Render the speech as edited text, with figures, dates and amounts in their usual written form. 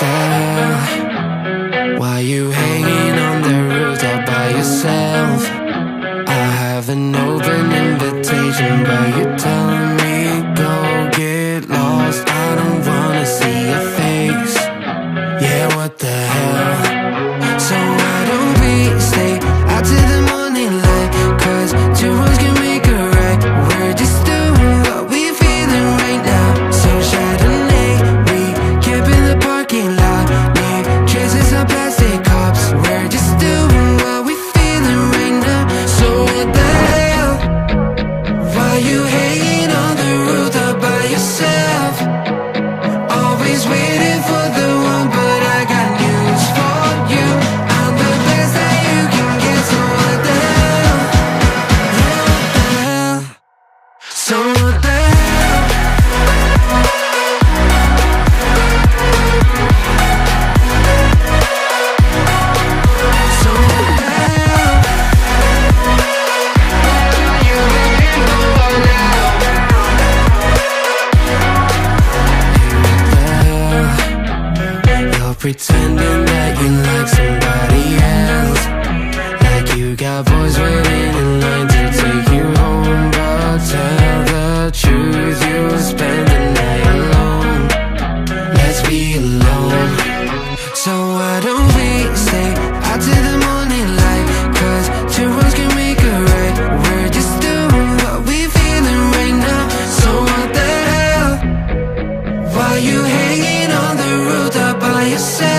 the hell? Why you hanging on the rooftop by yourself? I have an open invitation, but you're telling me go get lost. I don't wanna see your face. Yeah, what the hell? So why don't we stay out till the morning light? Cause two wrongs can make a right. We're just doing what we feeling right now. So Chardonnay, we camp in the parking lot. Leave traces of plastic cups. We're just doing what we feeling right now. So what the hell? Why you hanging on the rooftop by yourself? Always waiting for the one, but I got news for you. I'm the best that you can get. So what the hell? Yeah, what the hell? So what the hell? So what the hell? You waiting for now? You're pretending that you like somebody else, like you got boys waiting in line to take you home. But tell the truth, you'll spend the night alone. Let's be alone. So why don't we stay out till the morning light? Cause two wrongs can make a right. We're just doing what we feeling right now. So what the hell? Why you hanging on the rooftop by yourself?